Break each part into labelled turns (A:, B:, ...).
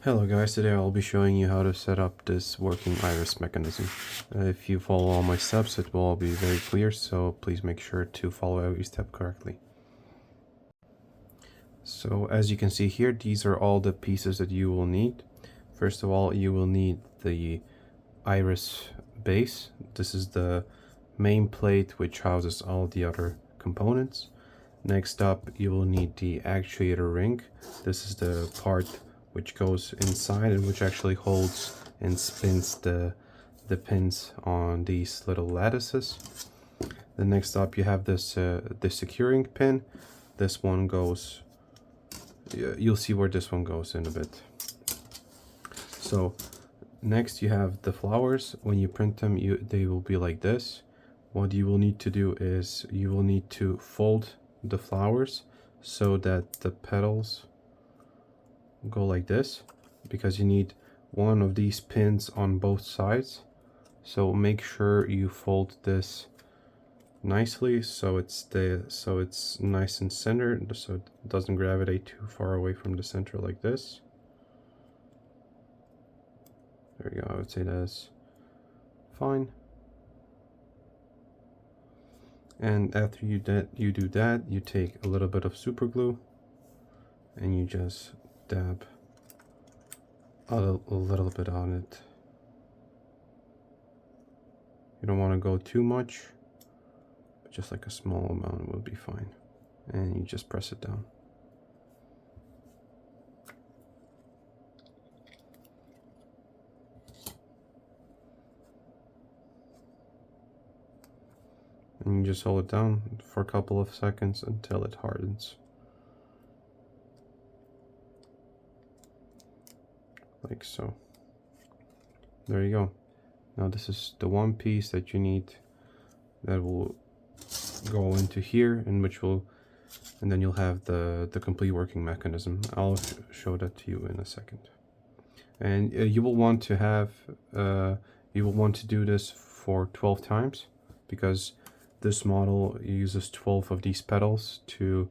A: Hello guys, today I'll be showing you how to set up this working iris mechanism. If you follow all my steps, it will all be very clear, so please make sure to follow every step correctly. So as you can see here, these are all the pieces that you will need. First of all, you will need the iris base. This is the main plate which houses all the other components. Next up, you will need the actuator ring. This is the part which goes inside and which actually holds and spins the pins on these little lattices. Then next up, you have this the securing pin. This one goes. You'll see where this one goes in a bit. So next, you have the flowers. When you print them, they will be like this. What you will need to do is you will need to fold the flowers so that the petals go like this, because you need one of these pins on both sides. So make sure you fold this nicely so it's nice and centered, so it doesn't gravitate too far away from the center like this. There you go. I would say that's fine. And after you do that, you take a little bit of super glue and you just dab a little bit on it. You don't want to go too much, but just like a small amount will be fine. And you just press it down. And you just hold it down for a couple of seconds until it hardens. Like so. There you go. Now this is the one piece that you need that will go into here, and then you'll have the complete working mechanism. I'll show that to you in a second. And you will want to do this for 12 times, because this model uses 12 of these petals to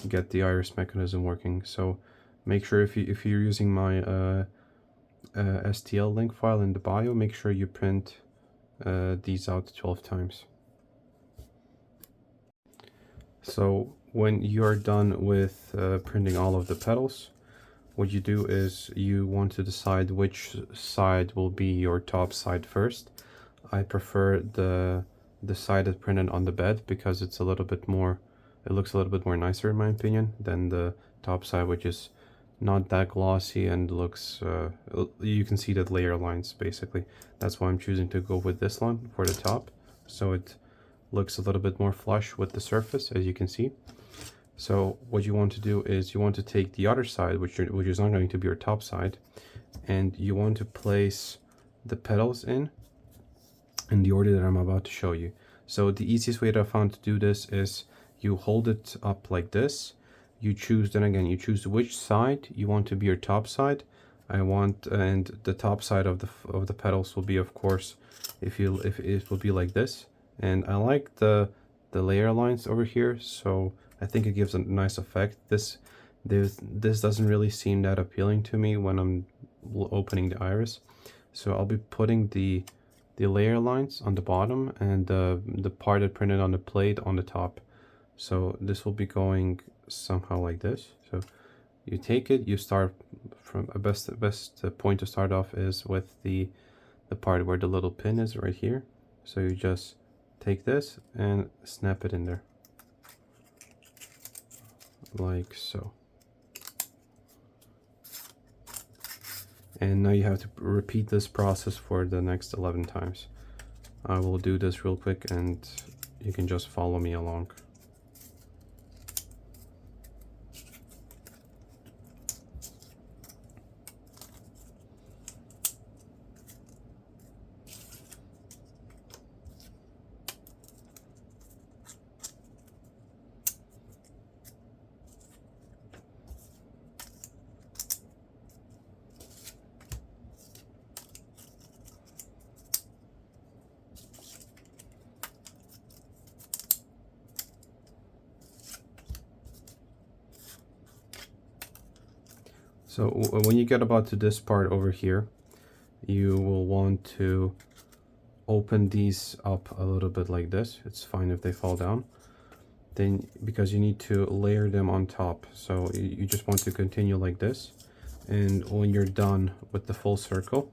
A: get the iris mechanism working. So make sure if you're using my STL link file in the bio, make sure you print these out 12 times. So when you are done with printing all of the petals, what you do is you want to decide which side will be your top side first. I prefer the side that's printed on the bed, because it's a little bit more, it looks a little bit more nicer in my opinion than the top side, which is not that glossy and looks, you can see the layer lines basically. That's why I'm choosing to go with this one for the top, so it looks a little bit more flush with the surface, as you can see. So what you want to do is you want to take the other side, which is not going to be your top side, and you want to place the petals in the order that I'm about to show you. So the easiest way that I found to do this is you hold it up like this. You choose which side you want to be your top side. And the top side of the petals will be, of course, if it will be like this. And I like the layer lines over here, so I think it gives a nice effect. This doesn't really seem that appealing to me when I'm opening the iris. So I'll be putting the layer lines on the bottom and the part that printed on the plate on the top. So this will be going somehow like this. So you take it, you start from a best point to start off is with the part where the little pin is right here. So you just take this and snap it in there like so. And now you have to repeat this process for the next 11 times. I will do this real quick and you can just follow me along. So when you get about to this part over here, you will want to open these up a little bit like this. It's fine if they fall down. Then, because you need to layer them on top. So you just want to continue like this. And when you're done with the full circle,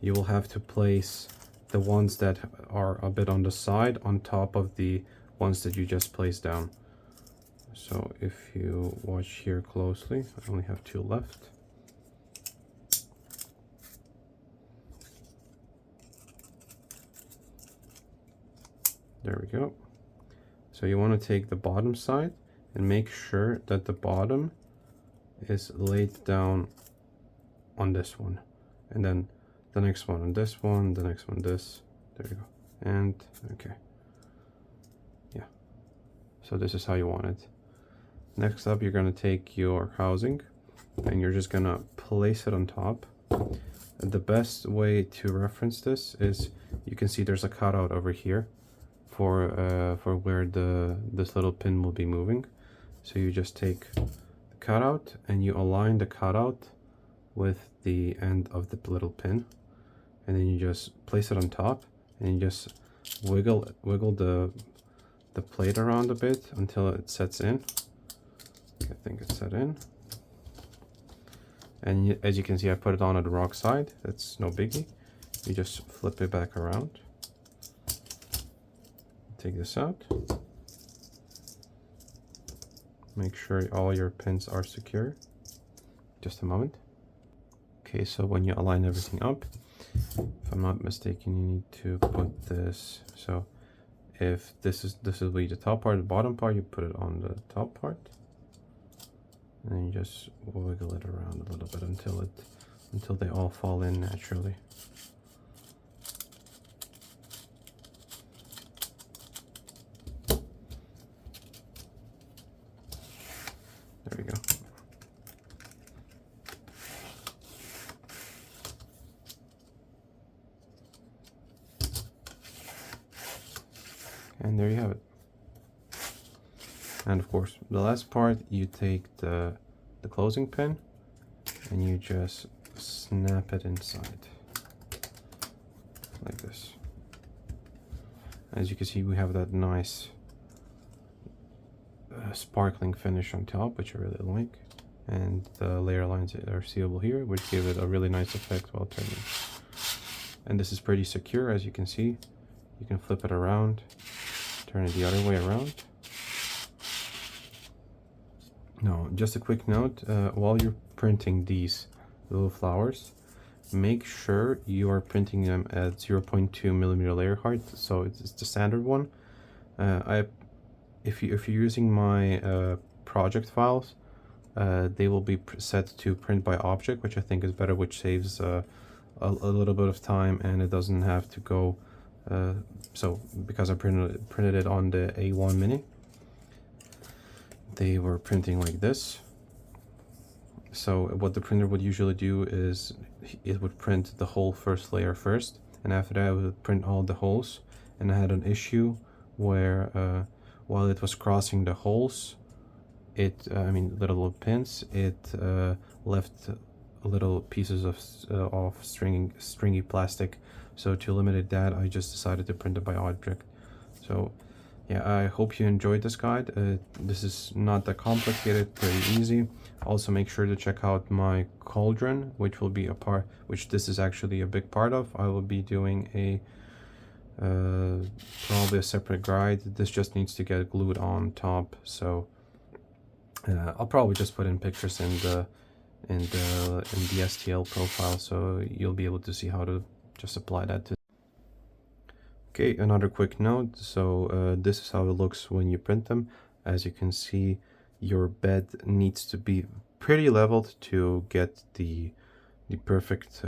A: you will have to place the ones that are a bit on the side on top of the ones that you just placed down. So if you watch here closely, I only have 2 left. There we go. So you want to take the bottom side and make sure that the bottom is laid down on this one, and then the next one on this one, the next one this. There you go. And okay, yeah, so this is how you want it. Next up, you're going to take your housing and you're just going to place it on top. The best way to reference this is, you can see there's a cutout over here for where this little pin will be moving. So you just take the cutout and you align the cutout with the end of the little pin, and then you just place it on top and you just wiggle the plate around a bit until it sets in. I think it's set in. And as you can see, I put it on at the wrong side. That's no biggie. You just flip it back around. Take this out. Make sure all your pins are secure. Just a moment. Okay, so when you align everything up, if I'm not mistaken, you need to put this. So if this will be the top part, the bottom part, you put it on the top part. And then you just wiggle it around a little bit until they all fall in naturally. There we go. And there you have it. And of course, the last part, you take the closing pin and you just snap it inside like this. As you can see, we have that nice sparkling finish on top, which I really like, and the layer lines are seeable here, which give it a really nice effect while turning. And this is pretty secure, as you can see. You can flip it around, turn it the other way around. Now, just a quick note, while you're printing these little flowers, make sure you are printing them at 0.2 millimeter layer height, so it's the standard one. If you're using my project files, they will be set to print by object, which I think is better, which saves a little bit of time, and it doesn't have to go. So because I printed it on the A1 mini, they were printing like this. So what the printer would usually do is it would print the whole first layer first, and after that it would print all the holes. And I had an issue where while it was crossing the holes, I mean little pins, it left little pieces of stringy plastic. So to eliminate that, I just decided to print it by object. So yeah, I hope you enjoyed this guide. This is not that complicated, pretty easy. Also, make sure to check out my cauldron, which will be which this is actually a big part of. I will be doing probably a separate guide. This just needs to get glued on top. So I'll probably just put in pictures in the STL profile, so you'll be able to see how to just apply that to. Okay, another quick note. So this is how it looks when you print them. As you can see, your bed needs to be pretty leveled to get the perfect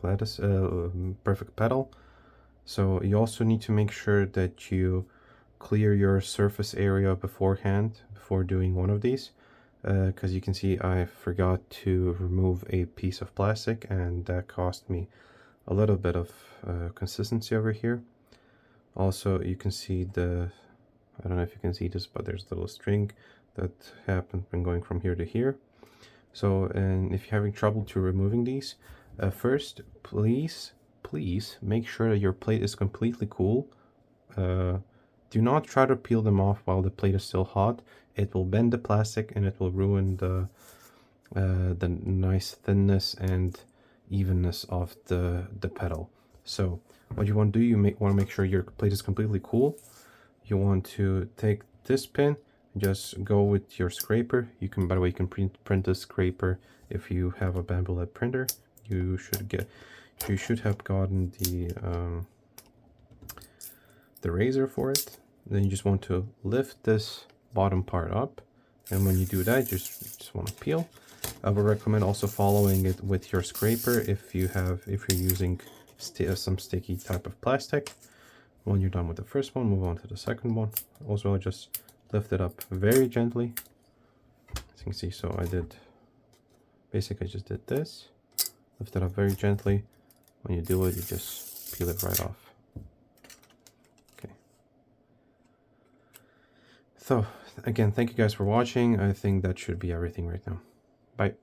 A: lattice, perfect petal. So you also need to make sure that you clear your surface area beforehand before doing one of these, because you can see I forgot to remove a piece of plastic, and that cost me a little bit of consistency over here. Also, you can see I don't know if you can see this, but there's a little string that happened when going from here to here. So, and if you're having trouble to removing these, first, please make sure that your plate is completely cool. Do not try to peel them off while the plate is still hot. It will bend the plastic and it will ruin the nice thinness and evenness of the petal. So what you want to do, you want to make sure your plate is completely cool. You want to take this pin, just go with your scraper. You can, by the way, you can print a scraper if you have a bamboo lead printer. You should have gotten the razor for it. Then you just want to lift this bottom part up, and when you do that, you just want to peel. I would recommend also following it with your scraper if you're using some sticky type of plastic. When you're done with the first one, move on to the second one. Also, just lift it up very gently. As you can see, so I just did this. Lift it up very gently. When you do it, you just peel it right off. Okay. So, again, thank you guys for watching. I think that should be everything right now. Bye.